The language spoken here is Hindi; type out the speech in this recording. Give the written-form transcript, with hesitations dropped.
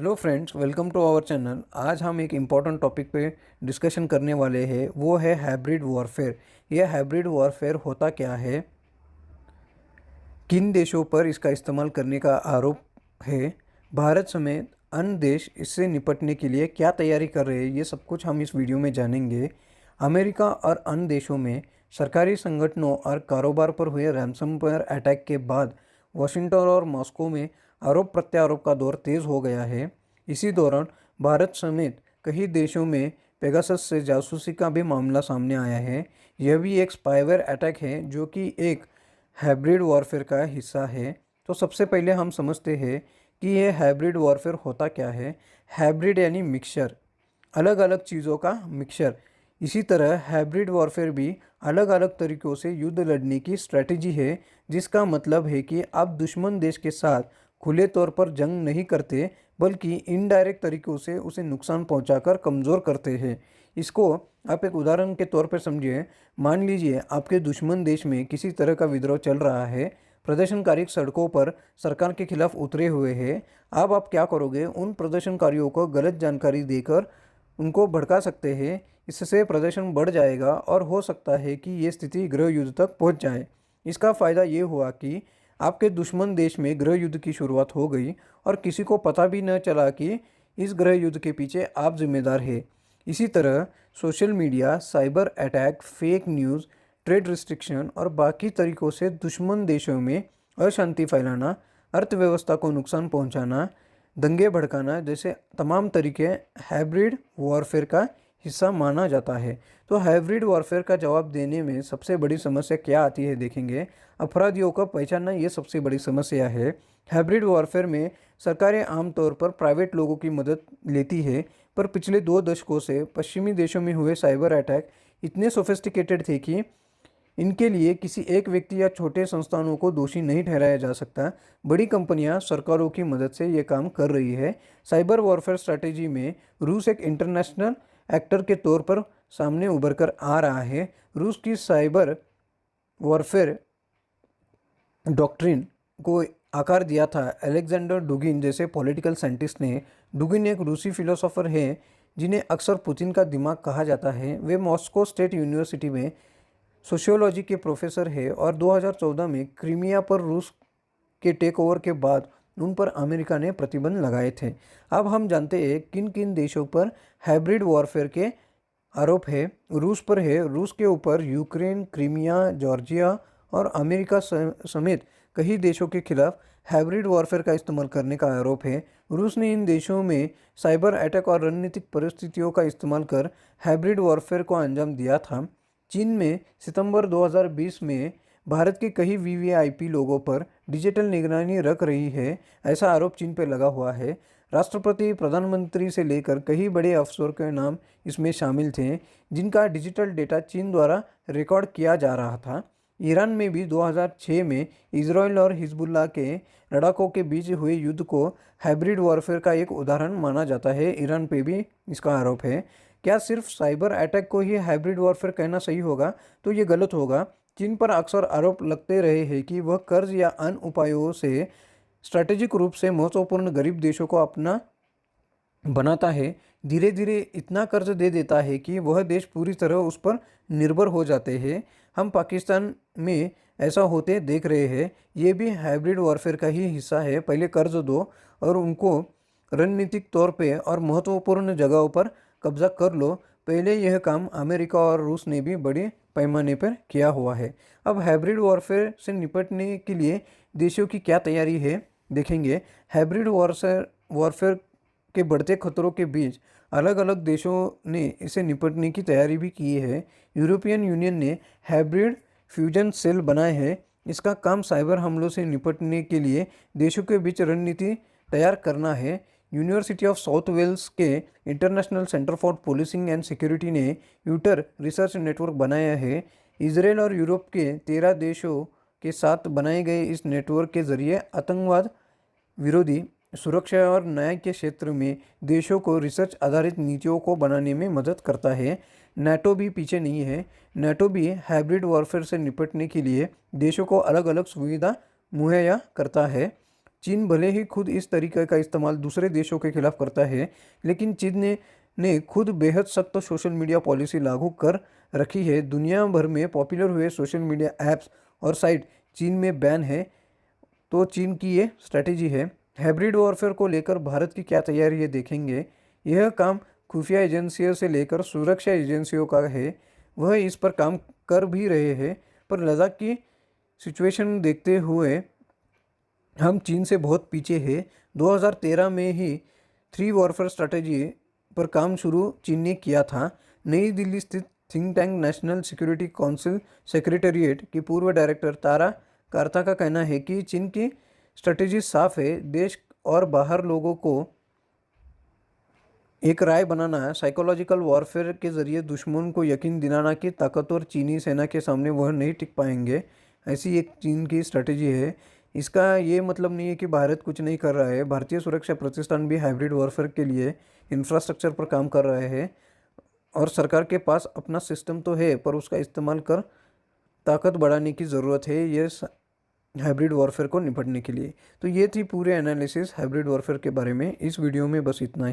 Hello friends, welcome to our channel. आज हम एक इम्पॉर्टेंट टॉपिक पे डिस्कशन करने वाले हैं, वो है हाइब्रिड वॉरफेयर। यह हाइब्रिड वॉरफेयर होता क्या है, किन देशों पर इसका इस्तेमाल करने का आरोप है, भारत समेत अन्य देश इससे निपटने के लिए क्या तैयारी कर रहे हैं, ये सब कुछ हम इस वीडियो में जानेंगे। अमेरिका और अन्य देशों में सरकारी संगठनों और कारोबार पर हुए रैनसमवेयर अटैक के बाद वाशिंगटन और मॉस्को में आरोप प्रत्यारोप का दौर तेज़ हो गया है। इसी दौरान भारत समेत कई देशों में पेगासस से जासूसी का भी मामला सामने आया है। यह भी एक स्पाईवेयर अटैक है जो कि एक हाइब्रिड वॉरफेयर का हिस्सा है। तो सबसे पहले हम समझते हैं कि यह हाइब्रिड वॉरफेयर होता क्या है। हाइब्रिड यानी मिक्सचर, अलग अलग चीज़ों का मिक्सचर। इसी तरह हाइब्रिड वॉरफेयर भी अलग अलग तरीक़ों से युद्ध लड़ने की स्ट्रैटेजी है, जिसका मतलब है कि आप दुश्मन देश के साथ खुले तौर पर जंग नहीं करते, बल्कि इनडायरेक्ट तरीक़ों से उसे नुकसान पहुंचाकर कमज़ोर करते हैं। इसको आप एक उदाहरण के तौर पर समझिए। मान लीजिए आपके दुश्मन देश में किसी तरह का विद्रोह चल रहा है, प्रदर्शनकारी सड़कों पर सरकार के खिलाफ उतरे हुए हैं। अब आप क्या करोगे, उन प्रदर्शनकारियों को गलत जानकारी देकर उनको भड़का सकते हैं। इससे प्रदर्शन बढ़ जाएगा और हो सकता है कि ये स्थिति गृह युद्ध तक पहुंच जाए। इसका फ़ायदा ये हुआ कि आपके दुश्मन देश में गृह युद्ध की शुरुआत हो गई और किसी को पता भी न चला कि इस गृह युद्ध के पीछे आप जिम्मेदार हैं। इसी तरह social media, cyber attack, fake news, trade restriction और बाकी तरीक़ों से दुश्मन देशों में अशांति फैलाना, अर्थव्यवस्था को नुकसान पहुंचाना, दंगे भड़काना जैसे तमाम तरीके हाइब्रिड वॉरफेयर का हिस्सा माना जाता है। तो हाइब्रिड वॉरफेयर का जवाब देने में सबसे बड़ी समस्या क्या आती है देखेंगे। अपराधियों को पहचानना ये सबसे बड़ी समस्या है। हाइब्रिड वॉरफेयर में सरकारें आमतौर पर प्राइवेट लोगों की मदद लेती है, पर पिछले 2 दशकों से पश्चिमी देशों में हुए साइबर अटैक इतने सोफिस्टिकेटेड थे कि इनके लिए किसी एक व्यक्ति या छोटे संस्थानों को दोषी नहीं ठहराया जा सकता। बड़ी कंपनियां सरकारों की मदद से ये काम कर रही है। साइबर वॉरफेयर स्ट्रैटेजी में रूस एक इंटरनेशनल एक्टर के तौर पर सामने उभर कर आ रहा है। रूस की साइबर वॉरफेयर डॉक्ट्रिन को आकार दिया था अलेक्जेंडर डुगिन जैसे पॉलिटिकल साइंटिस्ट ने। डुगिन एक रूसी फिलोसोफर है जिन्हें अक्सर पुतिन का दिमाग कहा जाता है। वे मॉस्को स्टेट यूनिवर्सिटी में सोशियोलॉजी के प्रोफेसर है और 2014 में क्रीमिया पर रूस के टेक ओवर के बाद उन पर अमेरिका ने प्रतिबंध लगाए थे। अब हम जानते हैं किन किन देशों पर हाइब्रिड वॉरफेयर के आरोप है। रूस पर है। रूस के ऊपर यूक्रेन, क्रीमिया, जॉर्जिया और अमेरिका समेत कई देशों के खिलाफ हाइब्रिड वॉरफेयर का इस्तेमाल करने का आरोप है। रूस ने इन देशों में साइबर अटैक और रणनीतिक परिस्थितियों का इस्तेमाल कर हाइब्रिड वॉरफेयर को अंजाम दिया था। चीन में सितंबर 2020 में भारत के कई वीवीआईपी लोगों पर डिजिटल निगरानी रख रही है, ऐसा आरोप चीन पर लगा हुआ है। राष्ट्रपति, प्रधानमंत्री से लेकर कई बड़े अफसरों के नाम इसमें शामिल थे, जिनका डिजिटल डेटा चीन द्वारा रिकॉर्ड किया जा रहा था। ईरान में भी 2006 में इजराइल और हिजबुल्लाह के लड़ाकों के बीच हुए युद्ध को हाइब्रिड वॉरफेयर का एक उदाहरण माना जाता है। ईरान पे भी इसका आरोप है। क्या सिर्फ साइबर अटैक को ही हाइब्रिड वॉरफेयर कहना सही होगा? तो ये गलत होगा। चीन पर अक्सर आरोप लगते रहे हैं कि वह कर्ज या अन्य उपायों से स्ट्रैटेजिक रूप से महत्वपूर्ण गरीब देशों को अपना बनाता है, धीरे धीरे इतना कर्ज दे देता है कि वह देश पूरी तरह उस पर निर्भर हो जाते हैं। हम पाकिस्तान में ऐसा होते देख रहे हैं। ये भी हाइब्रिड वॉरफेयर का ही हिस्सा है। पहले कर्ज दो और उनको रणनीतिक तौर पे और महत्वपूर्ण जगहों पर कब्जा कर लो। पहले यह काम अमेरिका और रूस ने भी बड़े पैमाने पर किया हुआ है। अब हाइब्रिड वॉरफेयर से निपटने के लिए देशों की क्या तैयारी है देखेंगे। हाइब्रिड वॉरफेयर के बढ़ते खतरों के बीच अलग अलग देशों ने इसे निपटने की तैयारी भी की है। यूरोपियन यूनियन ने हाइब्रिड फ्यूजन सेल बनाए हैं। इसका काम साइबर हमलों से निपटने के लिए देशों के बीच रणनीति तैयार करना है। यूनिवर्सिटी ऑफ साउथ वेल्स के international centre for policing and security ने यूटर रिसर्च नेटवर्क बनाया है। इसराइल और यूरोप के 13 देशों के साथ बनाए गए इस नेटवर्क के जरिए आतंकवाद विरोधी, सुरक्षा और न्याय के क्षेत्र में देशों को रिसर्च आधारित नीतियों को बनाने में मदद करता है। नाटो भी पीछे नहीं है। नाटो भी हाइब्रिड वॉरफेयर से निपटने के लिए देशों को अलग अलग सुविधा मुहैया करता है। चीन भले ही खुद इस तरीके का इस्तेमाल दूसरे देशों के खिलाफ करता है, लेकिन चीन ने खुद बेहद सख्त सोशल मीडिया पॉलिसी लागू कर रखी है। दुनिया भर में पॉपुलर हुए सोशल मीडिया ऐप्स और साइट चीन में बैन है। तो चीन की ये स्ट्रैटेजी है। हाइब्रिड वॉरफेयर को लेकर भारत की क्या तैयारी है देखेंगे। यह काम खुफिया एजेंसियों से लेकर सुरक्षा एजेंसियों का है। वह इस पर काम कर भी रहे हैं, पर लद्दाख की सिचुएशन देखते हुए हम चीन से बहुत पीछे हैं। 2013 में ही 3 वॉरफेयर स्ट्रैटेजी पर काम शुरू चीन ने किया था। नई दिल्ली स्थित think tank national security council secretariat की पूर्व डायरेक्टर तारा कार्ता का कहना है कि चीन की स्ट्रैटेजी साफ है। देश और बाहर लोगों को एक राय बनाना, साइकोलॉजिकल वॉरफेयर के जरिए दुश्मन को यकीन दिलाना कि ताकतवर चीनी सेना के सामने वह नहीं टिक पाएंगे। ऐसी एक चीन की स्ट्रैटेजी है। इसका ये मतलब नहीं है कि भारत कुछ नहीं कर रहा है। भारतीय सुरक्षा प्रतिष्ठान भी हाइब्रिड वॉरफेयर के लिए इंफ्रास्ट्रक्चर पर काम कर रहे हैं और सरकार के पास अपना सिस्टम तो है, पर उसका इस्तेमाल कर ताकत बढ़ाने की ज़रूरत है ये हाइब्रिड वॉरफेयर को निपटने के लिए। तो ये थी पूरे एनालिसिस हाइब्रिड वॉरफेयर के बारे में। इस वीडियो में बस इतना ही।